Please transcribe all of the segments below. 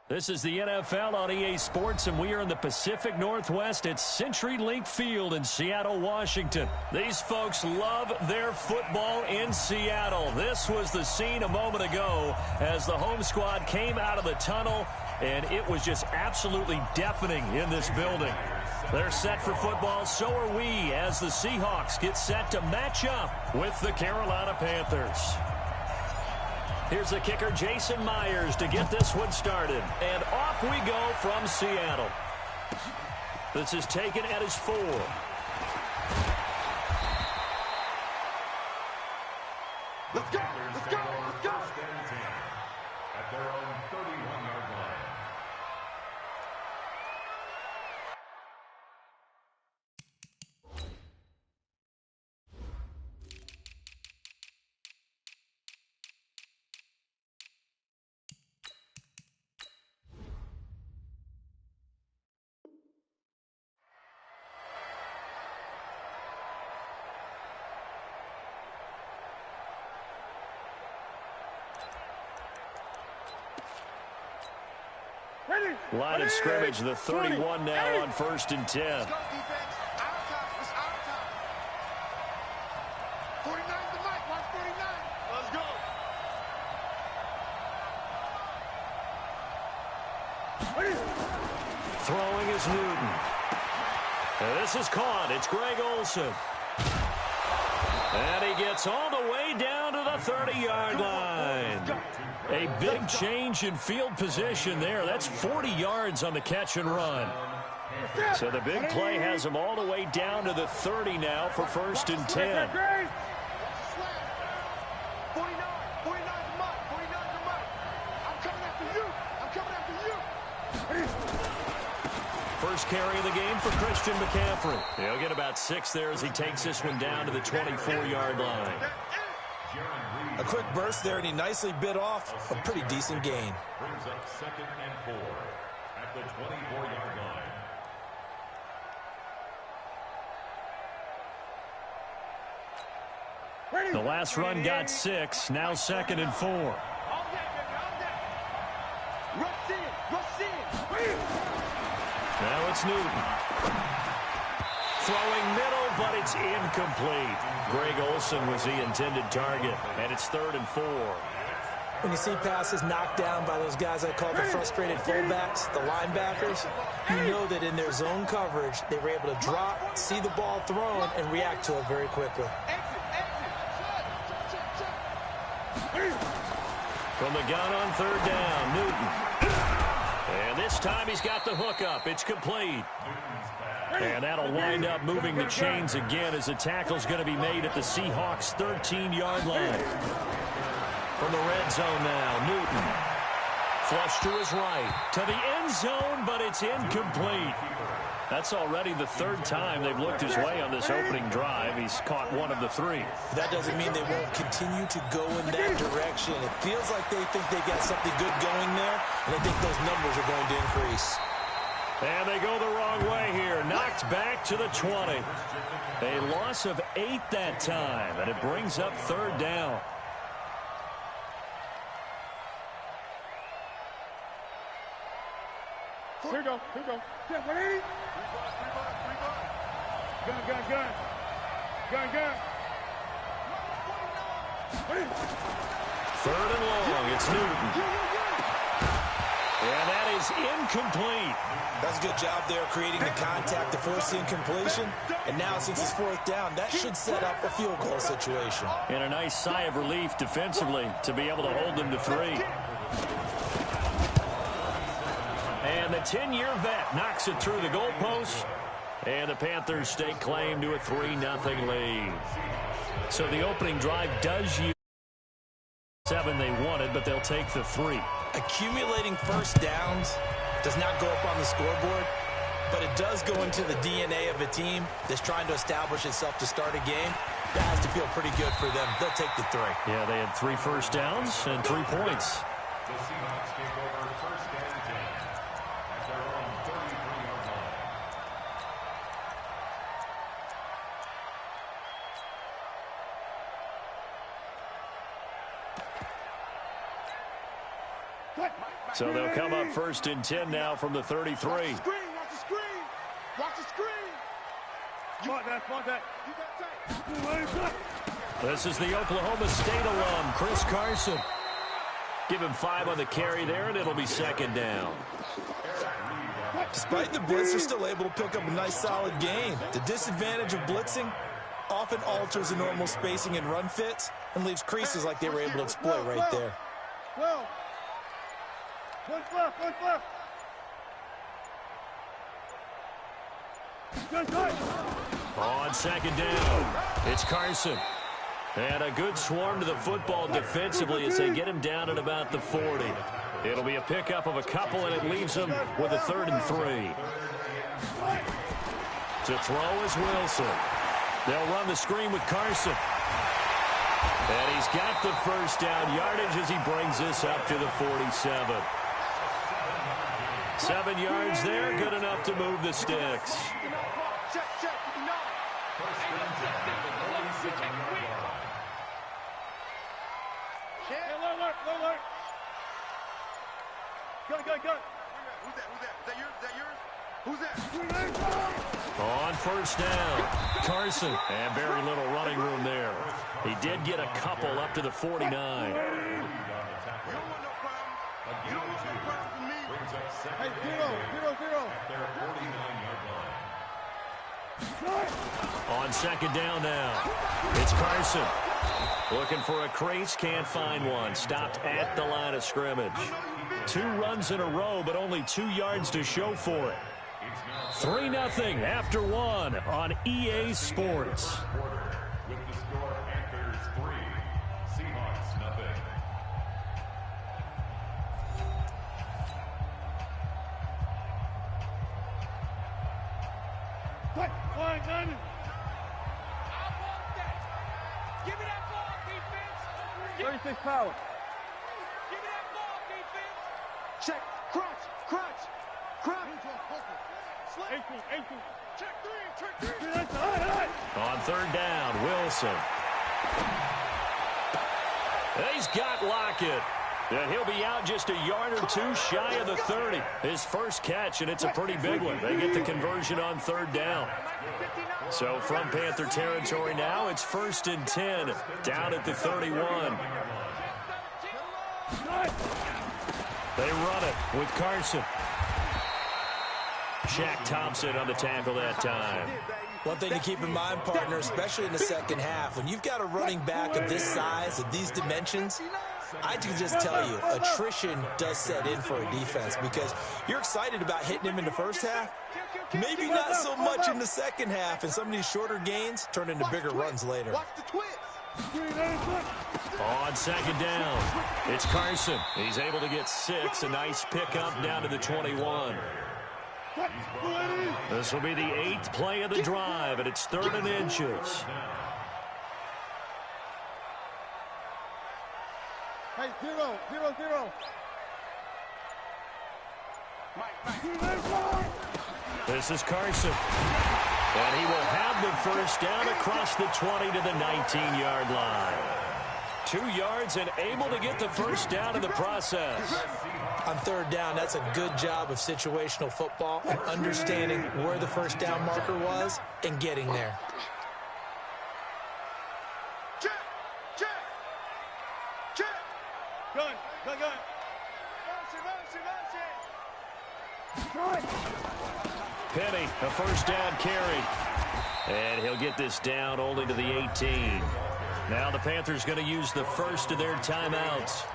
This is the NFL on EA Sports, and we are in the Pacific Northwest at CenturyLink Field in Seattle, Washington. These folks love their football in Seattle. This was the scene a moment ago as the home squad came out of the tunnel, and it was just absolutely deafening in this building. They're set for football, so are we, as the Seahawks get set to match up with the Carolina Panthers. Here's the kicker, Jason Myers, to get this one started. And off we go from Seattle. This is taken at his 4. Let's go! Let's go! Let's go! At their own 31-yard line. Line of scrimmage, the 31 now on 1st and 10. Let's go, defense. Our time. It's our time. 49 to Mike. Mark 49. Let's go. Throwing is Newton. And this is caught. It's Greg Olsen. And he gets all the way down to the 30-yard line. A big change in field position there. That's 40 yards on the catch and run. So the big play has him all the way down to the 30 now for 1st and 10. 49 to Mike. 49 to Mike. I'm coming after you. I'm coming after you. First carry of the game for Christian McCaffrey. He'll get about 6 there as he takes this one down to the 24-yard line. A quick burst there, and he nicely bit off a pretty decent gain. Brings up 2nd and 4 at the 24-yard line. The last run got 6. Now 2nd and 4. Now it's Newton. Throwing middle, but it's incomplete. Greg Olsen was the intended target, and it's 3rd and 4. When you see passes knocked down by those guys I call the frustrated fullbacks, the linebackers, you know that in their zone coverage, they were able to drop, see the ball thrown, and react to it very quickly. From the gun on 3rd down, Newton. And this time he's got the hook up. It's complete. And that'll wind up moving the chains again as the tackle's going to be made at the Seahawks' 13-yard line. From the red zone now, Newton. Flush to his right. To the end zone, but it's incomplete. That's already the 3rd time they've looked his way on this opening drive. He's caught 1 of the 3. That doesn't mean they won't continue to go in that direction. It feels like they think they got something good going there, and I think those numbers are going to increase. And they go the wrong way here. Knocked back to the 20. A loss of 8 that time, and it brings up 3rd down. Here we go. Here we go. Yeah, 180. Gun, gun, gun. Gun, gun. 3rd and long. It's Newton. And that is incomplete. That's a good job there creating the contact to force the incompletion. And now since it's 4th down, that should set up a field goal situation. And a nice sigh of relief defensively to be able to hold them to 3. And the 10-year vet knocks it through the goalpost. And the Panthers stake claim to a 3-0 lead. So the opening drive does use 7 they wanted, but they'll take the 3. Accumulating first downs does not go up on the scoreboard, but it does go into the DNA of a team that's trying to establish itself to start a game. That has to feel pretty good for them. They'll take the 3. Yeah, they had 3 first downs and 3 points. The Seahawks take over 1st and 10 at their own 33-yard line. So they'll come up 1st and 10 now from the 33. Watch the screen. Watch the screen. Watch the screen. Spot that. You got tight. This is the Oklahoma State alum, Chris Carson. Give him 5 on the carry there, and it'll be 2nd down. Despite the blitz, they're still able to pick up a nice, solid gain. The disadvantage of blitzing often alters the normal spacing and run fits and leaves creases like they were able to exploit right there. Well. What's left? On 2nd down, it's Carson. And a good swarm to the football defensively as they get him down at about the 40. It'll be a pickup of a couple, and it leaves him with a 3rd and 3. To throw is Wilson. They'll run the screen with Carson. And he's got the 1st down yardage as he brings this up to the 47. 7 yards there, good enough to move the sticks. Check. Alert. Go. Who's that? Is that yours? On 1st down, Carson. And very little running room there. He did get a couple up to the 49. You don't want no problem. You don't want no problem from me. Hey, 0. On 2nd down now, it's Carson. Looking for a crease, can't find one. Stopped at the line of scrimmage. 2 runs in a row, but only 2 yards to show for it. 3-0 after 1 on EA Sports. With the score, Panthers 3, Seahawks 0. Line 90. Give me that ball, defense. 36 power. Give me that ball, defense. Check. Crunch. 18. Check 3. On 3rd down, Wilson. He's got Lockett. And he'll be out just a yard or 2 shy of the 30. His first catch, and it's a pretty big one. They get the conversion on 3rd down. So from Panther territory now, it's 1st and 10, down at the 31. They run it with Carson. Shaq Thompson on the tackle that time. One thing to keep in mind, partner, especially in the second half, when you've got a running back of this size, of these dimensions, I can just tell you, attrition does set in for a defense because you're excited about hitting him in the first half. Maybe not so much in the second half, and some of these shorter gains turn into bigger runs later. Watch the twist. On 2nd down, it's Carson. He's able to get 6, a nice pickup down to the 21. This will be the 8th play of the drive, and it's 3rd and inches. Hey, 0. This is Carson. And he will have the 1st down across the 20 to the 19-yard line. 2 yards and able to get the 1st down in the process. On 3rd down, that's a good job of situational football and understanding where the 1st down marker was and getting there. Check. Gun. Penny, a 1st down carry. And he'll get this down only to the 18. Now the Panthers going to use the first of their timeouts.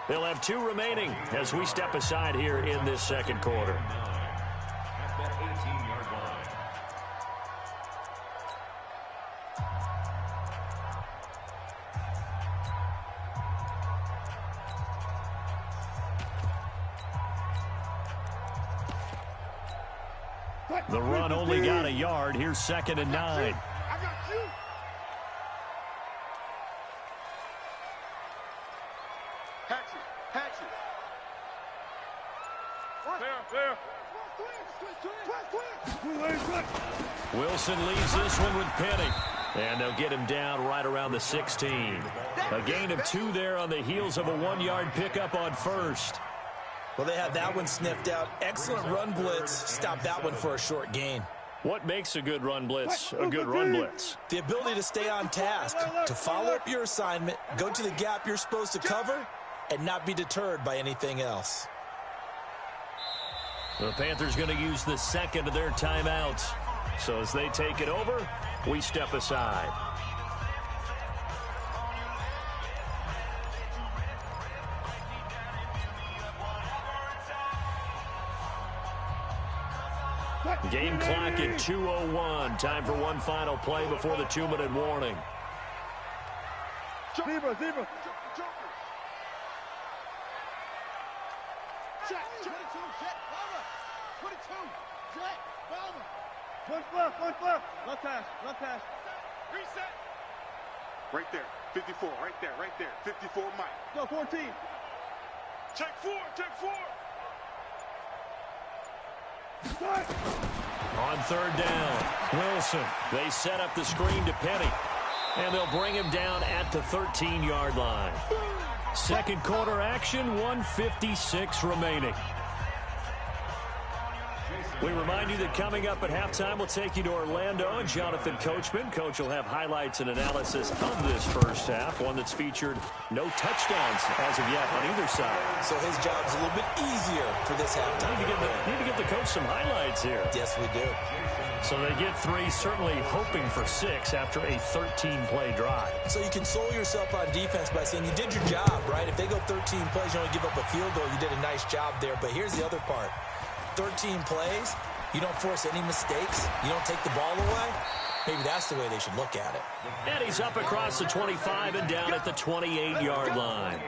They'll have 2 remaining as we step aside here in this second quarter. At the 18-yard line. The run only got a yard. Here's 2nd and 9. I got you. Hatchet. There. Wilson leaves this one with Penny. And they'll get him down right around the 16. A gain of 2 there on the heels of a 1-yard pickup on 1st. Well, they had that one sniffed out. Excellent run blitz. Stop that one for a short gain. What makes a good run blitz a good run blitz? The ability to stay on task, to follow up your assignment, go to the gap you're supposed to cover, and not be deterred by anything else. The Panthers going to use the second of their timeouts. So as they take it over, we step aside. Game clock at 2:01. Time for one final play before the 2-minute warning. Zebra. Check. 22, check. Bomber. 22, check. Bomber. One left. Left hash. Reset. Right there. 54. Right there. 54, Mike. Go, 14. Check 4. On third down, Wilson. They set up the screen to Penny. And they'll bring him down at the 13-yard line. Second quarter action, 1:56 remaining. We remind you that coming up at halftime, we'll take you to Orlando and Jonathan Coachman. Coach will have highlights and analysis of this first half, one that's featured no touchdowns as of yet on either side. So his job's a little bit easier for this halftime. Need to get the coach some highlights here. Yes, we do. So they get 3, certainly hoping for 6 after a 13-play drive. So you console yourself on defense by saying you did your job, right? If they go 13 plays, you only give up a field goal, you did a nice job there. But here's the other part. 13 plays, you don't force any mistakes, you don't take the ball away. Maybe that's the way they should look at it. And he's up across the 25 and down at the 28-yard line.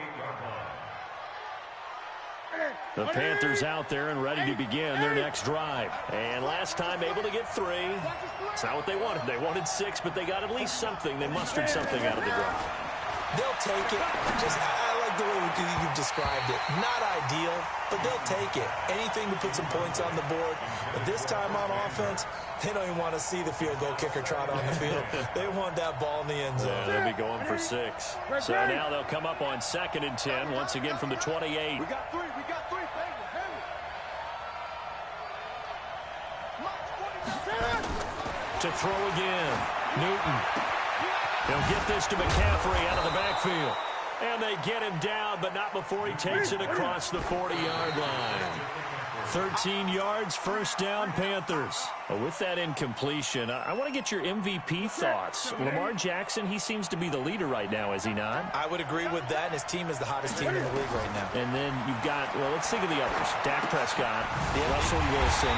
The Panthers out there and ready to begin their next drive. And last time able to get 3. It's not what they wanted. They wanted 6, but they got at least something. They mustered something out of the drive. They'll take it. I like the way you've described it. Not ideal, but they'll take it. Anything to put some points on the board. But this time on offense, they don't even want to see the field goal kicker trot on the field. They want that ball in the end zone. Yeah, they'll be going for 6. So now they'll come up on 2nd and 10, once again from the 28. We got 3. To throw again, Newton. He'll get this to McCaffrey out of the backfield. And they get him down, but not before he takes it across the 40-yard line. 13 yards, first down, Panthers. With that incompletion, I want to get your MVP thoughts. Lamar Jackson, he seems to be the leader right now, is he not? I would agree with that. His team is the hottest team in the league right now. And then you've got, well, let's think of the others. Dak Prescott, Russell Wilson.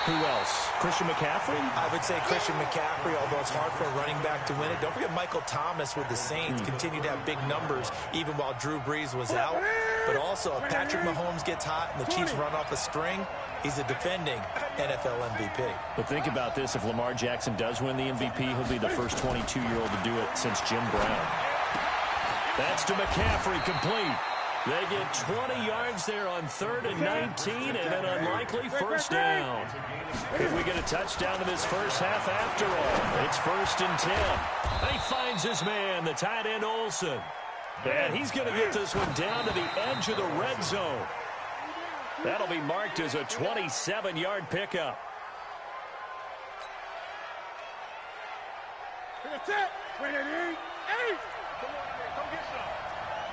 Who else? Christian McCaffrey? I would say Christian McCaffrey, although it's hard for a running back to win it. Don't forget Michael Thomas with the Saints continued to have big numbers even while Drew Brees was out. But also, if Patrick Mahomes gets hot and the Chiefs run off a string, he's a defending NFL MVP. But think about this. If Lamar Jackson does win the MVP, he'll be the first 22-year-old to do it since Jim Brown. That's to McCaffrey, complete. They get 20 yards there on 3rd and 19 and an unlikely first down. If we get a touchdown in this first half after all, it's 1st and 10. And he finds his man, the tight end Olsen. And he's going to get this one down to the edge of the red zone. That'll be marked as a 27-yard pickup. That's it. Wait, 8. Come get some.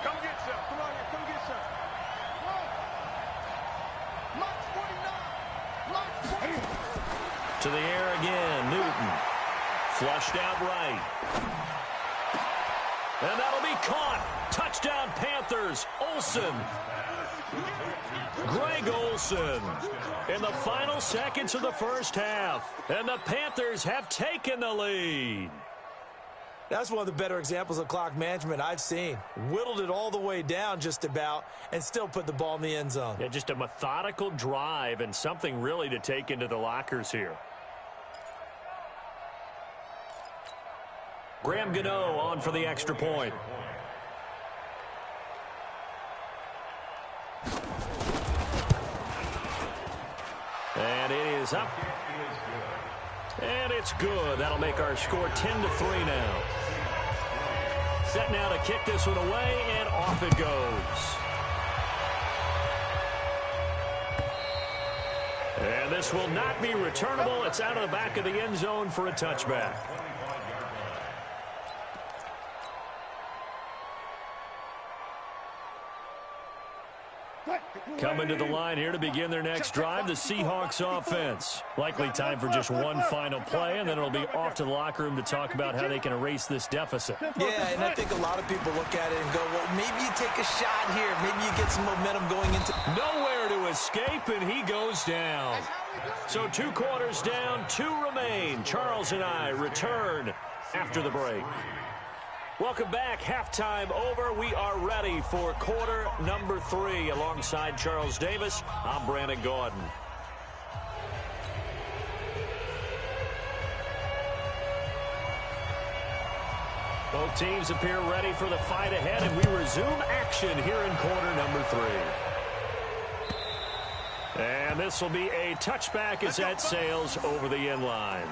Come get some. Come on here. Come get some. Mark 49. Mark 49. To the air again, Newton. Flushed out right. And that'll be caught. Touchdown Panthers. Olsen. Greg Olsen in the final seconds of the first half. And the Panthers have taken the lead. That's one of the better examples of clock management I've seen. Whittled it all the way down just about and still put the ball in the end zone. Yeah, just a methodical drive and something really to take into the lockers here. Graham Gano on for the extra point. And it is up. And it's good. That'll make our score 10-3 now. Set now to kick this one away, and off it goes. And this will not be returnable. It's out of the back of the end zone for a touchback. Coming to the line here to begin their next drive, the Seahawks offense. Likely time for just one final play, and then it'll be off to the locker room to talk about how they can erase this deficit. Yeah, and I think a lot of people look at it and go, well, maybe you take a shot here. Maybe you get some momentum going into... Nowhere to escape, and he goes down. So 2 quarters down, 2 remain. Charles and I return after the break. Welcome back. Halftime over. We are ready for quarter number 3. Alongside Charles Davis, I'm Brandon Gaudin. Both teams appear ready for the fight ahead, and we resume action here in quarter number 3. And this will be a touchback as that sails over the end line.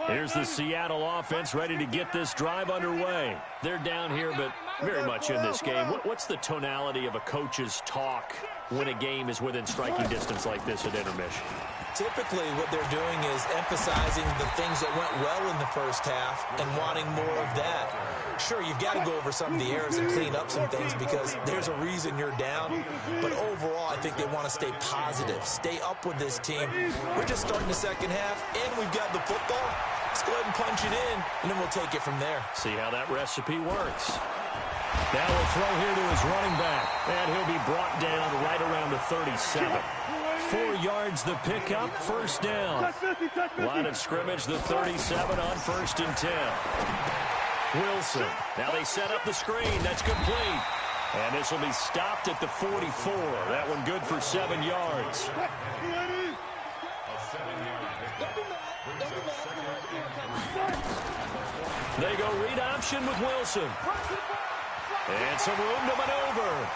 Here's the Seattle offense ready to get this drive underway. They're down here, but very much in this game. What's the tonality of a coach's talk when a game is within striking distance like this at intermission? Typically, what they're doing is emphasizing the things that went well in the first half and wanting more of that. Sure, you've got to go over some of the errors and clean up some things because there's a reason you're down. But overall, I think they want to stay positive, stay up with this team. We're just starting the second half, and we've got the football. Let's go ahead and punch it in, and then we'll take it from there. See how that recipe works. Now we'll throw here to his running back, and he'll be brought down right around the 37. 4 yards the pickup, first down. Line of scrimmage, the 37 on 1st and 10. Wilson. Now they set up the screen. That's complete. And this will be stopped at the 44. That one good for 7 yards. They go read option with Wilson. And some room to maneuver.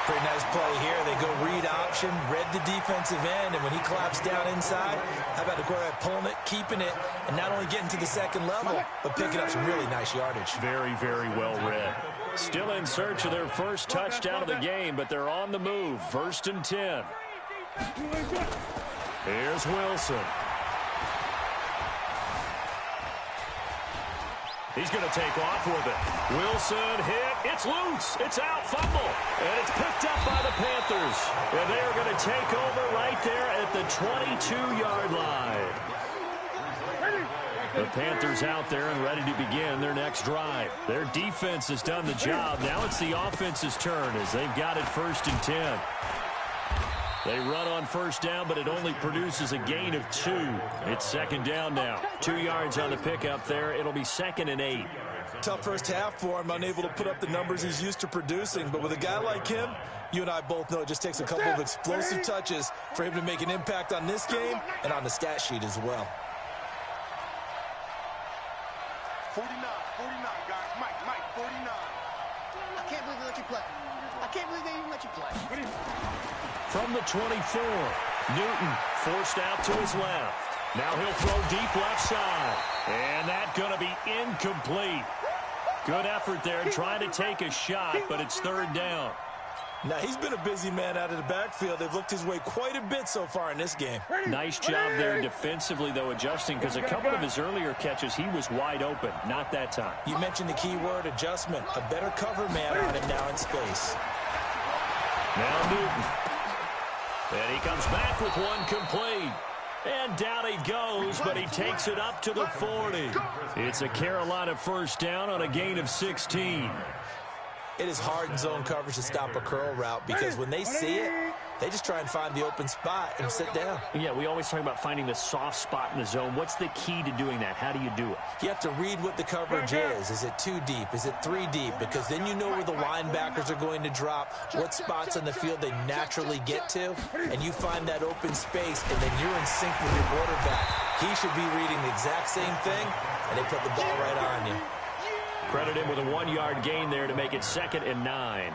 Pretty nice play here. They go read option, read the defensive end, and when he claps down inside, how about the quarterback pulling it, keeping it, and not only getting to the second level, but picking up some really nice yardage. Very, very well read. Still in search of their first touchdown of the game, but they're on the move. 1st and 10. Here's Wilson. He's going to take off with it. Wilson hit. It's loose. It's out. Fumble. And it's picked up by the Panthers. And they are going to take over right there at the 22-yard line. The Panthers out there and ready to begin their next drive. Their defense has done the job. Now it's the offense's turn as they've got it 1st and 10. They run on first down, but it only produces a gain of 2. It's 2nd down now. 2 yards on the pickup there. It'll be 2nd and 8. Tough first half for him, unable to put up the numbers he's used to producing. But with a guy like him, you and I both know it just takes a couple of explosive touches for him to make an impact on this game and on the stat sheet as well. 49, guys. Mike, 49. I can't believe they let you play. I can't believe they even let you play. From the 24, Newton forced out to his left. Now he'll throw deep left side. And that's going to be incomplete. Good effort there trying to take a shot, but it's 3rd down. Now, he's been a busy man out of the backfield. They've looked his way quite a bit so far in this game. Nice job there defensively, though, adjusting, because a couple of his earlier catches, he was wide open. Not that time. You mentioned the key word, adjustment. A better cover man on him now in space. Now Newton. And he comes back with one complete. And down he goes, but he takes it up to the 40. It's a Carolina first down on a gain of 16. It is hard in zone coverage to stop a curl route because when they see it, they just try and find the open spot and sit down. Yeah, we always talk about finding the soft spot in the zone. What's the key to doing that? How do you do it? You have to read what the coverage is. Is it 2 deep? Is it 3 deep? Because then you know where the linebackers are going to drop, what spots on the field they naturally get to, and you find that open space, and then you're in sync with your quarterback. He should be reading the exact same thing, and they put the ball right on you. Credit him with a 1-yard gain there to make it 2nd and 9.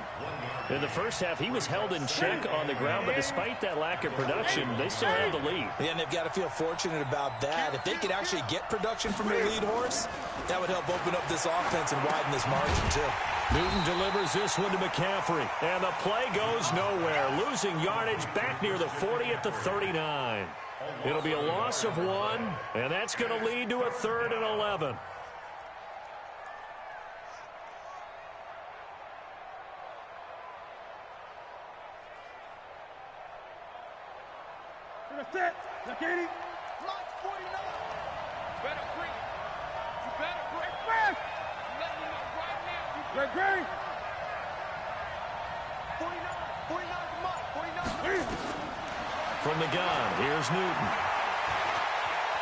In the first half, he was held in check on the ground, but despite that lack of production, they still have the lead. Yeah, and they've got to feel fortunate about that. If they could actually get production from their lead horse, that would help open up this offense and widen this margin, too. Newton delivers this one to McCaffrey, and the play goes nowhere, losing yardage back near the 40 at the 39. It'll be a loss of 1, and that's going to lead to a 3rd and 11. Set. Zakini. March 49. Better break. You better break. Fast. I'm letting you know right now. You Red green. 49 to Mike. 49 to Mike. From the gun, here's Newton.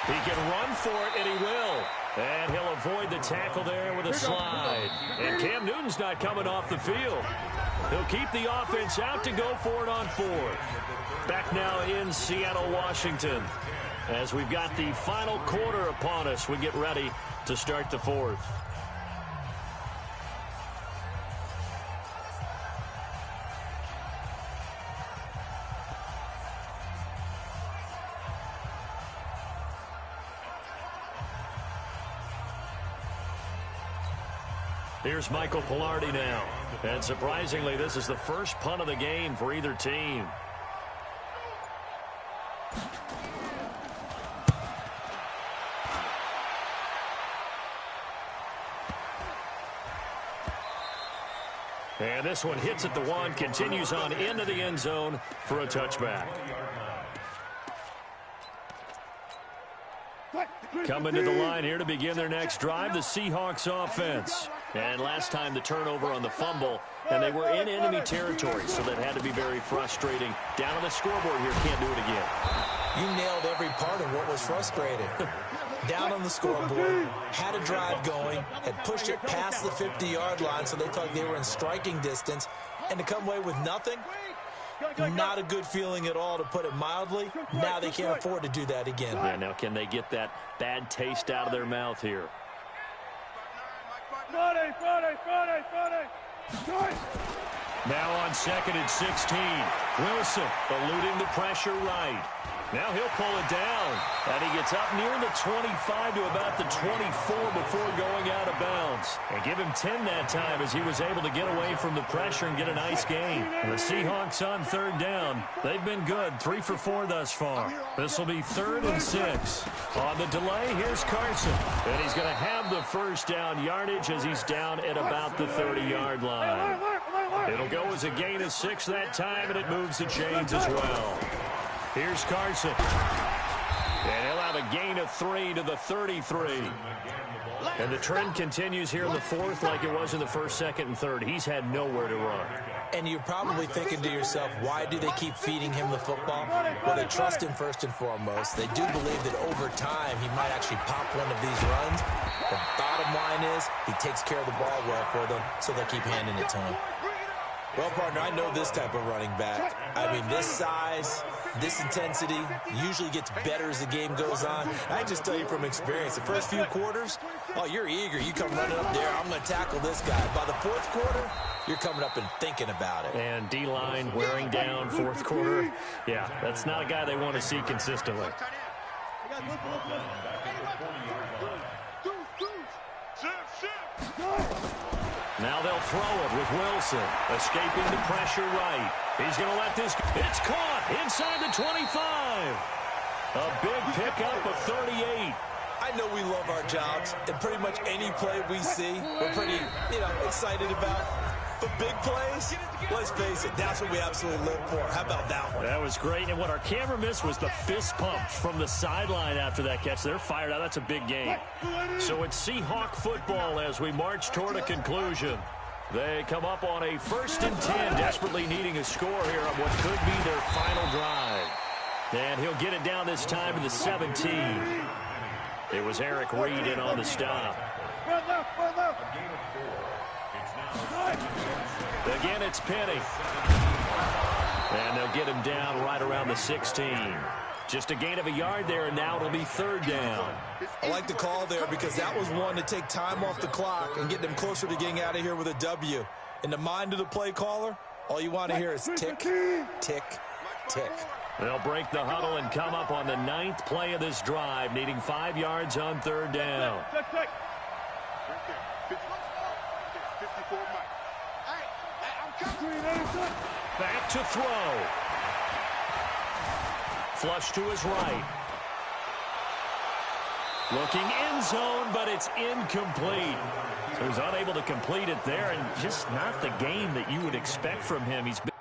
He can run for it, and he will. And he'll avoid the tackle there with a slide. And Cam Newton's not coming off the field. He'll keep the offense out to go for it on 4th. Back now in Seattle, Washington. As we've got the final quarter upon us, we get ready to start the 4th. Here's Michael Palardy now. And surprisingly, this is the first punt of the game for either team. And this one hits at the 1, continues on into the end zone for a touchback. Coming to the line here to begin their next drive, the Seahawks offense. And last time the turnover on the fumble, and they were in enemy territory, so that had to be very frustrating. Down on the scoreboard here, can't do it again. You nailed every part of what was frustrating. Down on the scoreboard, had a drive going, had pushed it past the 50-yard line so they thought they were in striking distance, and to come away with nothing, not a good feeling at all, to put it mildly. Now they can't afford to do that again. Yeah, now can they get that bad taste out of their mouth here? Friday. Now on 2nd and 16. Wilson eluding the pressure right. Now he'll pull it down. And he gets up near the 25 to about the 24 before going out of bounds. And give him 10 that time as he was able to get away from the pressure and get a nice gain. And the Seahawks on 3rd down. They've been good. 3 for 4 thus far. This will be 3rd and 6. On the delay, here's Carson. And he's going to have the first down yardage as he's down at about the 30-yard line. It'll go as a gain of 6 that time, and it moves the chains as well. Here's Carson. And he'll have a gain of 3 to the 33. And the trend continues here in the 4th like it was in the 1st, 2nd, and 3rd. He's had nowhere to run. And you're probably thinking to yourself, why do they keep feeding him the football? Well, they trust him first and foremost. They do believe that over time he might actually pop one of these runs. The bottom line is he takes care of the ball well for them, so they'll keep handing it to him. Well, partner, I know this type of running back. I mean, this size, this intensity usually gets better as the game goes on. I can just tell you from experience, the first few quarters, oh, you're eager. You come running up there, I'm going to tackle this guy. By the 4th quarter, you're coming up and thinking about it. And D-line wearing down 4th quarter. Yeah, that's not a guy they want to see consistently. Now they'll throw it with Wilson, escaping the pressure right. He's going to let this go. It's caught inside the 25. A big pickup of 38. I know we love our jobs, and pretty much any play we see, we're pretty, excited about. But big plays, let's face it, that's what we absolutely live for. How about that one? That was great, and what our camera missed was the fist pump from the sideline after that catch. They're fired out. That's a big game. So it's Seahawk football as we march toward a conclusion. They come up on a 1st and 10, desperately needing a score here on what could be their final drive. And he'll get it down this time to the 17. It was Eric Reed in on the stop. Again, it's Penny. And they'll get him down right around the 16. Just a gain of a yard there, and now it'll be 3rd down. I like the call there because that was one to take time off the clock and get them closer to getting out of here with a W. In the mind of the play caller, all you want to hear is tick, tick, tick. They'll break the huddle and come up on the 9th play of this drive, needing 5 yards on 3rd down. there. 54 Mike. Hey, I'm coming. Back to throw. Flush to his right. Looking end zone, but it's incomplete. So he's unable to complete it there, and just not the game that you would expect from him. He's been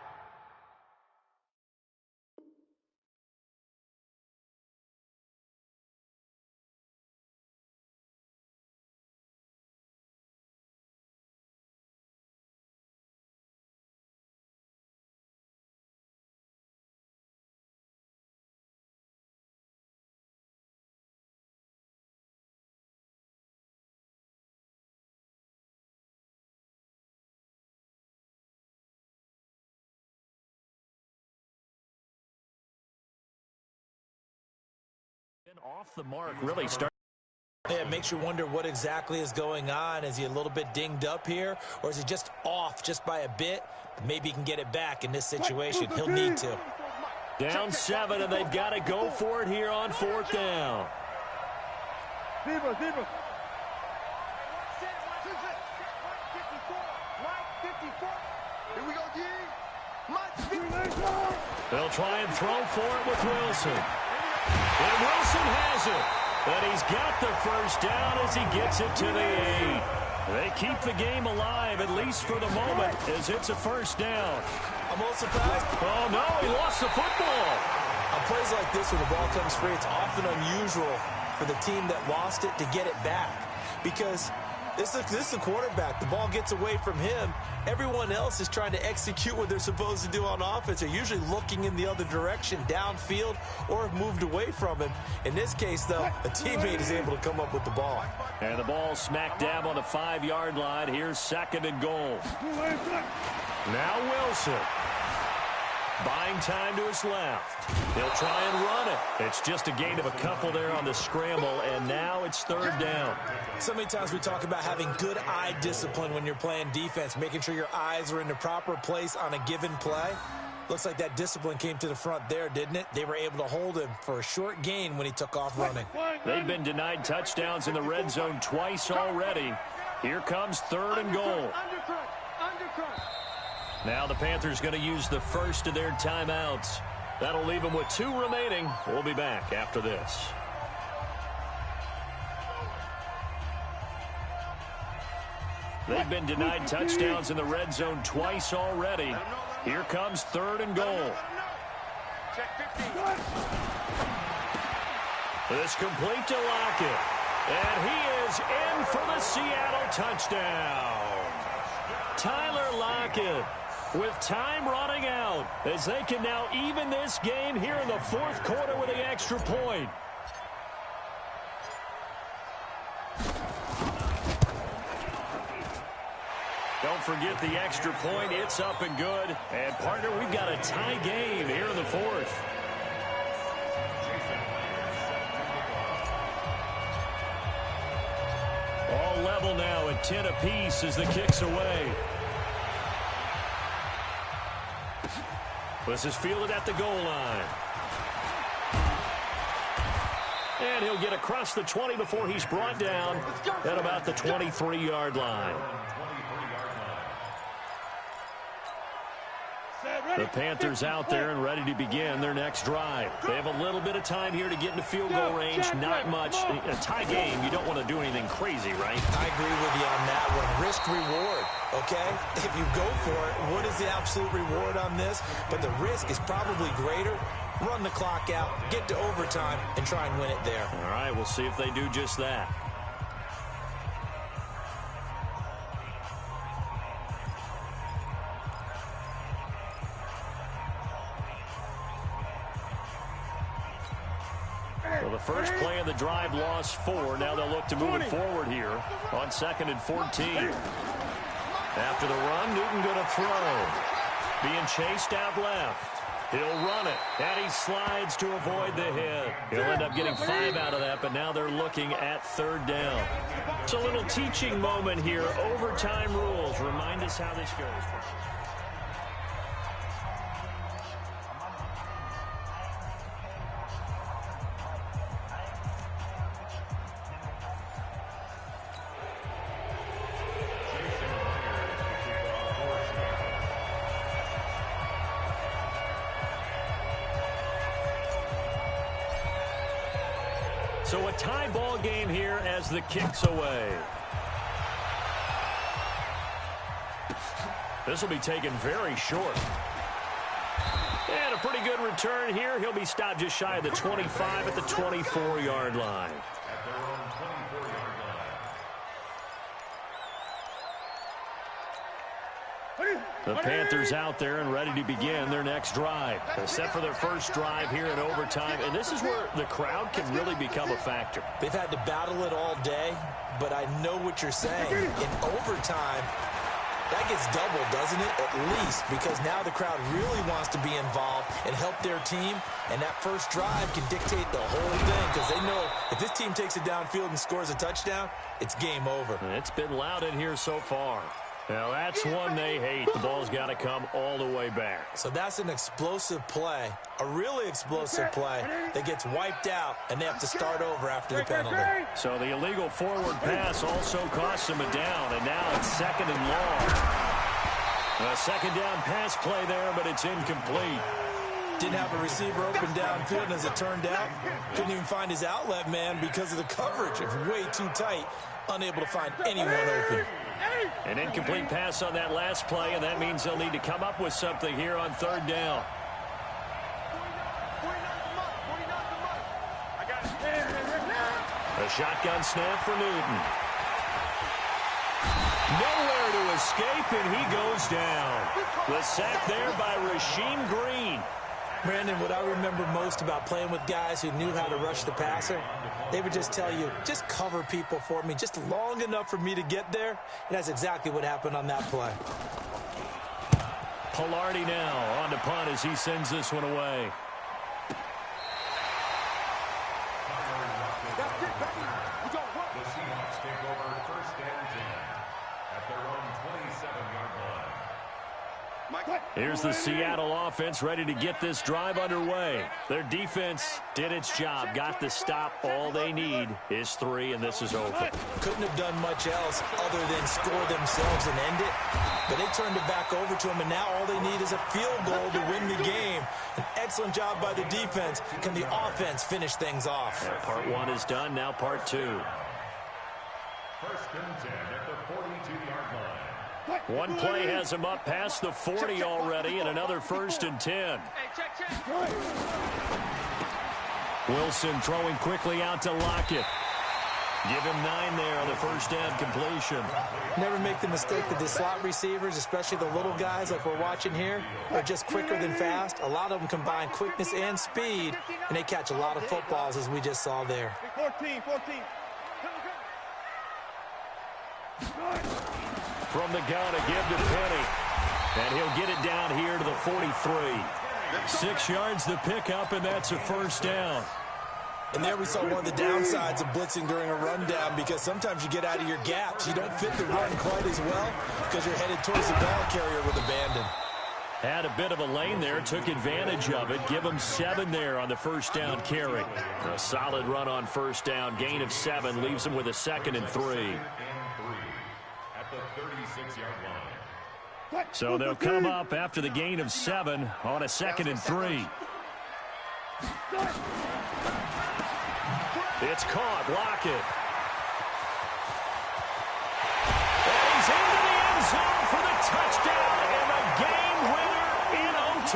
off the mark, really start. Yeah, it makes you wonder what exactly is going on. Is he a little bit dinged up here, or is he just off just by a bit? Maybe he can get it back in this situation. He'll need to. Down 7, and they've got to go for it here on 4th down. Zebra. Here we go, D. They'll try and throw for it with Wilson. And Wilson has it. But he's got the first down as he gets it to the 8. They keep the game alive, at least for the moment, as it's a first down. I'm a little surprised. Oh, no, he lost the football. On plays like this, when the ball comes free, it's often unusual for the team that lost it to get it back. Because this is the quarterback. The ball gets away from him. Everyone else is trying to execute what they're supposed to do on offense. They're usually looking in the other direction, downfield, or have moved away from him. In this case, though, a teammate is able to come up with the ball. And the ball smack dab on the 5-yard line. Here's 2nd and goal. Now Wilson. Buying time to his left. He'll try and run it. It's just a gain of a couple there on the scramble, and now it's 3rd down. So many times we talk about having good eye discipline when you're playing defense, making sure your eyes are in the proper place on a given play. Looks like that discipline came to the front there, didn't it? They were able to hold him for a short gain when he took off running. They've been denied touchdowns in the red zone twice already. Here comes 3rd and goal. Now the Panthers going to use the first of their timeouts. That'll leave them with 2 remaining. We'll be back after this. They've been denied touchdowns in the red zone twice already. Here comes 3rd and goal. This complete to Lockett. And he is in for the Seattle touchdown. Tyler Lockett with time running out as they can now even this game here in the 4th quarter with the extra point. Don't forget the extra point. It's up and good. And, partner, we've got a tie game here in the 4th. All level now at 10 apiece as the kick's away. This is fielded at the goal line. And he'll get across the 20 before he's brought down at about the 23-yard line. The Panthers out there and ready to begin their next drive. They have a little bit of time here to get into field goal range. Not much. A tie game, you don't want to do anything crazy, right? I agree with you on that one. Risk-reward, okay? If you go for it, what is the absolute reward on this? But the risk is probably greater. Run the clock out, get to overtime, and try and win it there. All right, we'll see if they do just that. Well, the first play of the drive lost 4. Now they'll look to move it forward here on 2nd and 14. After the run, Newton going to throw. Being chased out left. He'll run it, and he slides to avoid the hit. He'll end up getting 5 out of that, but now they're looking at 3rd down. It's a little teaching moment here. Overtime rules. Remind us how this goes. So a tie ball game here as the kick's away. This will be taken very short. And a pretty good return here. He'll be stopped just shy of the 25 at the 24-yard line. At their own 24-yard line. The Panthers out there and ready to begin their next drive. They're set for their first drive here in overtime, and this is where the crowd can really become a factor. They've had to battle it all day, but I know what you're saying. In overtime, that gets doubled, doesn't it? At least, because now the crowd really wants to be involved and help their team, and that first drive can dictate the whole thing because they know if this team takes it downfield and scores a touchdown, it's game over. And it's been loud in here so far. Now, that's one they hate. The ball's got to come all the way back. So that's an explosive play, a really explosive play that gets wiped out, and they have to start over after the penalty. So the illegal forward pass also costs him a down, and now it's 2nd and long. A second down pass play there, but it's incomplete. Didn't have a receiver open downfield, and as it turned out, couldn't even find his outlet man because of the coverage. It's way too tight, unable to find anyone open. An incomplete pass on that last play, and that means they'll need to come up with something here on 3rd down. A shotgun snap for Newton. Nowhere to escape, and he goes down. The sack there by Rasheem Green. Brandon, what I remember most about playing with guys who knew how to rush the passer, they would just tell you, just cover people for me, just long enough for me to get there. And that's exactly what happened on that play. Palardy now on to punt as he sends this one away. The Seahawks take over 1st and 10 at their own 27-yard line. Here's the Seattle offense ready to get this drive underway. Their defense did its job, got the stop. All they need is 3, and this is over. Couldn't have done much else other than score themselves and end it. But they turned it back over to them, and now all they need is a field goal to win the game. An excellent job by the defense. Can the offense finish things off? And part 1 is done, now part 2. 1st and 10 at the 42-yard line. One play has him up past the 40 already, and another 1st and 10. Wilson throwing quickly out to Lockett. Give him 9 there on the first down completion. Never make the mistake that the slot receivers, especially the little guys like we're watching here, are just quicker than fast. A lot of them combine quickness and speed, and they catch a lot of footballs, as we just saw there. 14. From the gun, a give to Penny. And he'll get it down here to the 43. 6 yards the pickup, and that's a first down. And there we saw one of the downsides of blitzing during a rundown, because sometimes you get out of your gaps. You don't fit the run quite as well because you're headed towards the ball carrier with abandon. Had a bit of a lane there, took advantage of it. Give him 7 there on the first down carry. A solid run on first down. Gain of 7 leaves him with a 2nd and 3. At the 36-yard line. So they'll come up after the gain of 7 on a 2nd and 3. It's caught. Lockett. And he's into the end zone for the touchdown and the game winner in OT.